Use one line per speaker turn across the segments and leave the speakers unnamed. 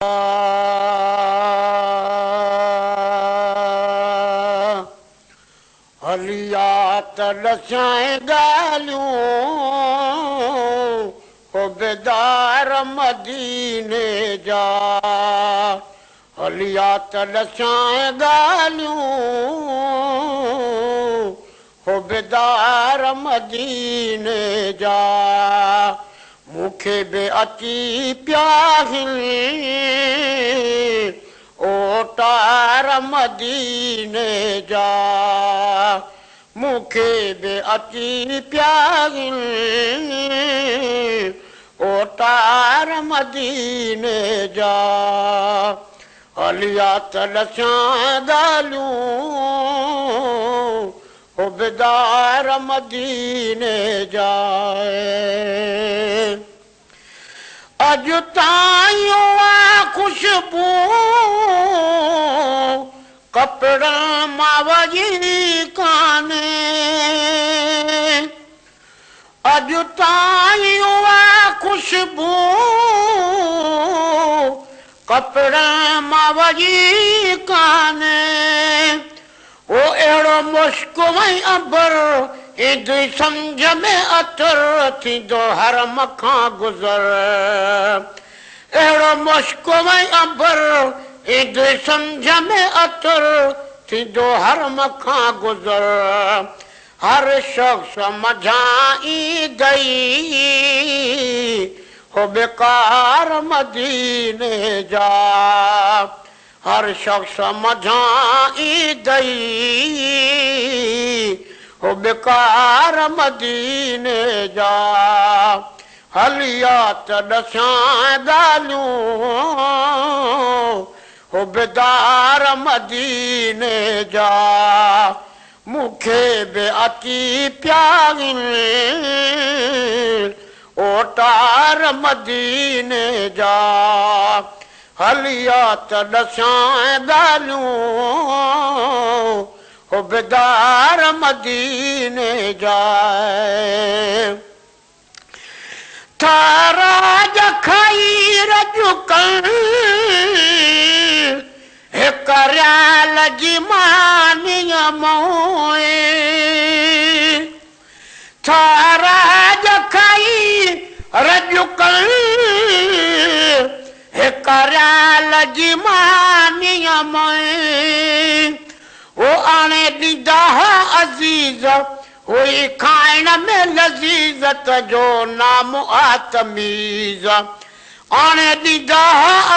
हलिया त ॾसां ॻाल्हियूं हो बेदार मदीने जा। हलिया त ॾसां ॻाल्हियूं हो बेदार मदीने जा। मूंखे बि अची पिया ओटार मदीने जा। मूंखे बि अची पिया ओटार मदीने जा। हलिया त ॾसां ॻाल्हियूं हो बेदार मदीने जा। अॼु ताईं खुशबू कपिड़ा मां वॼी कान्हे। अॼु ताईं खुशबू कपिड़ा मां वॼी कान्हे। ओ अहिड़ो मुश्क वई अबर ईंदो सम्झ में अतर थींदो हर मखां गुज़र। अहिड़ो मुश्क वई अबर ईंदो सम्झ में अतर थींदो हर मखां गुज़र। हर शख़्स मझां ईंदई हो बेकार मदीने जा। हर शख़्स मझां ईंदई हो बेकार मदीने जा। हलिया त ॾसां ॻाल्हियूं हो बेदार मदीने जा। मूंखे बि अची पिया ओटार मदीने जा। हलिया त ॾसां ॻाल्हियूं हो बेदार मदीने जा। थाराज खाई रजुकन हिक रियाल जी मानीअ मोए। थाराज खाई रजुकन हिक रियाल जी मानीअ मोए। वो आणे ॾींदा अज़ीज़ हुई खाइण में लज़ीज़त जो नाम आतमीज़। आणे ॾींदा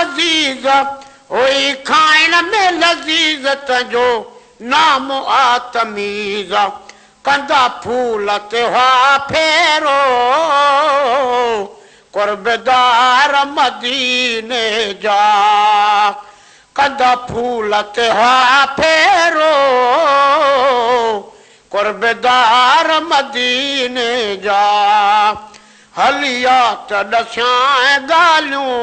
अज़ीज़ हुई खाइण में लज़ीज़त जो नाम आतमीज़। कंदा फूल त्योहार फेरो कुर्बदार मदीने जा। कंदा फूल त्योहार फेरो कुर्बदार मदीने जा। हलिया त ॾसां ॻाल्हियूं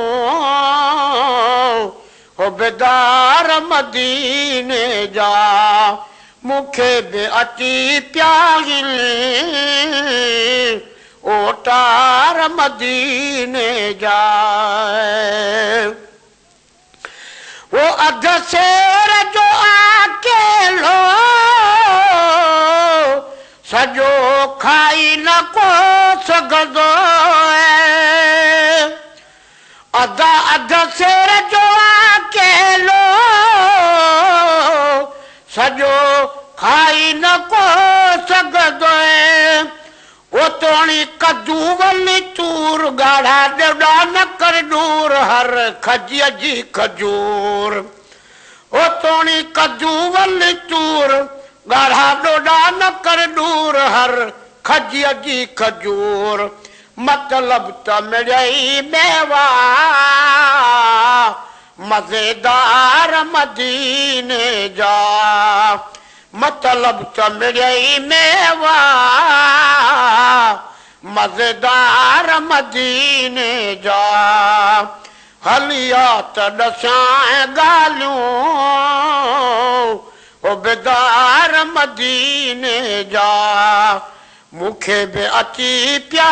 हो बेदार मदीने जा। मूंखे बि अची पिया ओटार मदीने जा। वो अध शेर जो अकेलो सजो खाई न को सघंदो। अध शेर जो अकेलो सजो खाई न को सघंदो। वो तोणी कद्दू वली तूर ॻाढ़ा ॾोॾा न कर दूर हर खजीअ जी खजूर। वो तोणी कद्दू वली तूर ॻाढ़ा ॾोॾा न कर दूर हर खजीअ जी खजूर। मतलब त मिड़ई मेवा मज़ेदार मदीने जा। मतलब त मिड़ई मेवा मज़ेदार मदीने जा। हलिया त ॾसां ॻाल्हियूं हो बेदार मदीने जा। मूंखे बि अची पिया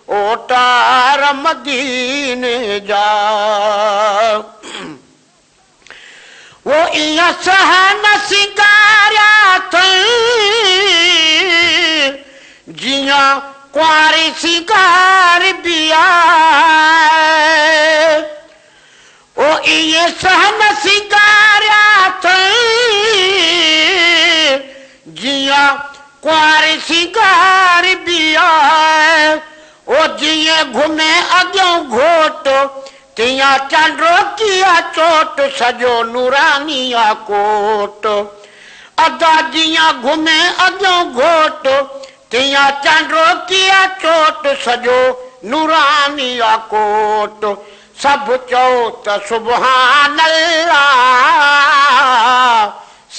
ओटार मदीने जा वो इया सहन सिंगारिया जिया कुआरी सिंगार बिया वो इये सहन सिंगारिया जिया कुआरी सिंगार बिया वो जिये घुमे अॻियों घोट तिया चांड्रो किया चोट सजो नूरानिया कोट अदा जिया घुमे अॻियों घोट तिया चांड्रो किया चोट सजो नूरानिया कोट सब चओ त सुभान अल्लाह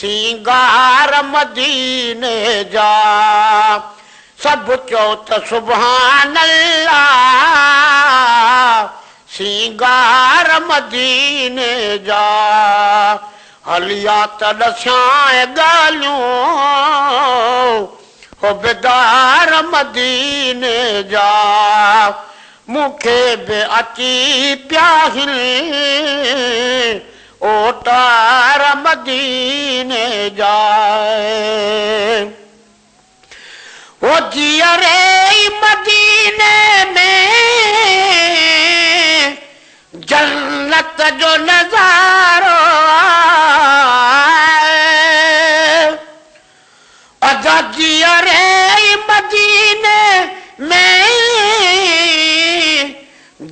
सिंगार मदीने जा सब चओ त सुभान अल्लाह सिंगार मदीने जा हलिया त ॾसाए ॻाल्हियूं हो बेदार मदीने जा मूंखे बि अची पिया ओटार मदीने जा वो जियरे मदीने में जन्नत जो नजारो अदा जियरे मदीने में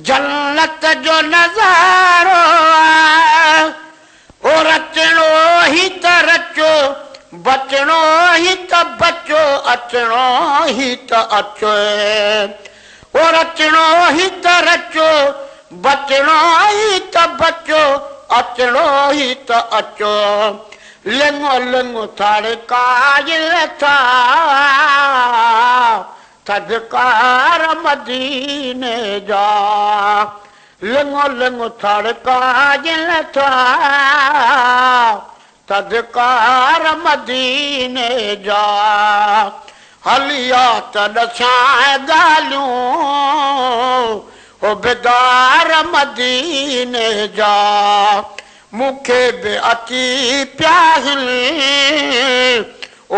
जन्नत जो नजारो ओ रचणो ही त रचो बचणो ही त बचो अचणो ही त अचो ओ रचणो ही त रचो बचणो ही त बचो अचणो ही त अचो लिंगो लिंगो थारे कायल था थदकार मदीने जा लिंगो लिंगो थारे कायल था थदकार मदीने जा हलिया त ॾसाए ॻाल्हियूं हो बेदार मदीने जा मूंखे बि अची पिया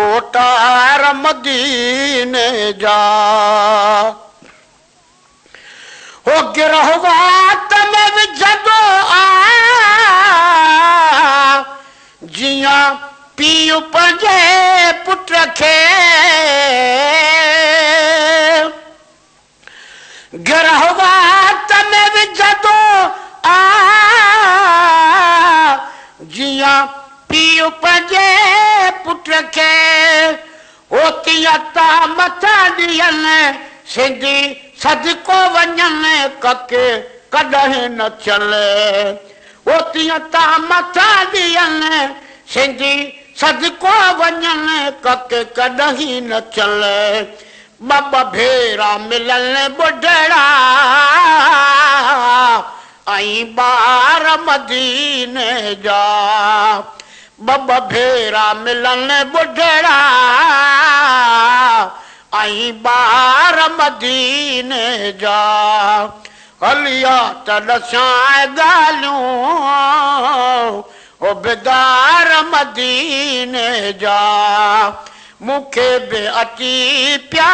ओटार मदीने जा हो गिरहवात में विझंदो आ जिया पीउ पंहिंजे पुट खे गिरहवात में विझंदो आ जिया पीउ पंहिंजे पुट खे ओ तिया ता मथा ॾियनि सिंधी सदको वञनि कके कॾहिं न चले ओ तिया ता मथा ॾियनि सिंधी सदको वञनि कके कॾहिं न चले ॿ भेरा मिलनि ॿुढड़ा ऐं ॿार मदीने जा ॿ भेरा मिलनि ॿुढड़ा ऐं ॿार मदीने जा हलिया त ॾसाए ॻाल्हियूं हो बेदार मदीने जा मूंखे बि अची पिया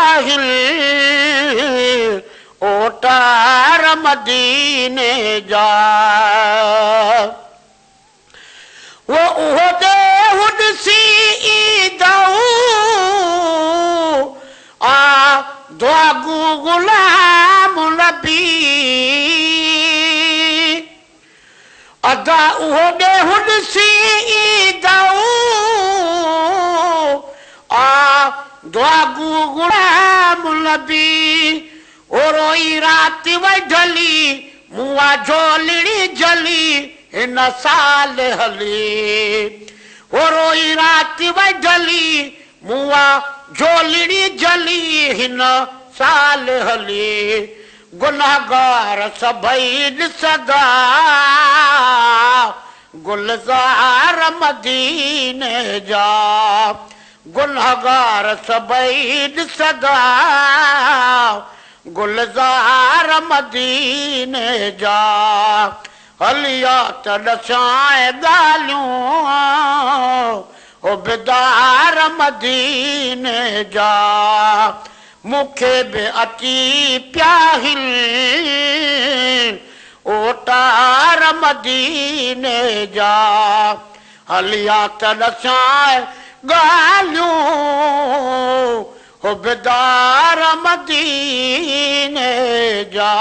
ओटार मदीने जा वो उहो देहुड सी ईदऊ आ दुआगू गुलाम नबी अदा उहो देहुड सी ईदऊ आ दुआगू गुलाम नबी ओ रोई रात वढली मुआ झोलड़ी जली हिन साल हली ओ रोई रात वढली मुआ झोलड़ी जली हिन साल हली गुनहगार सभई ॾिसंदा गुलज़ार मदीने जा गुनहगार सभई ॾिसंदा गुलज़ार मदीने जा हलिया त ॾसाए ॻाल्हियूं बेदार मदीने जा मूंखे बि अची प्याहिल ओटार मदीने जा हलिया त ॾसाए ॻाल्हियूं बेदार मदीने जा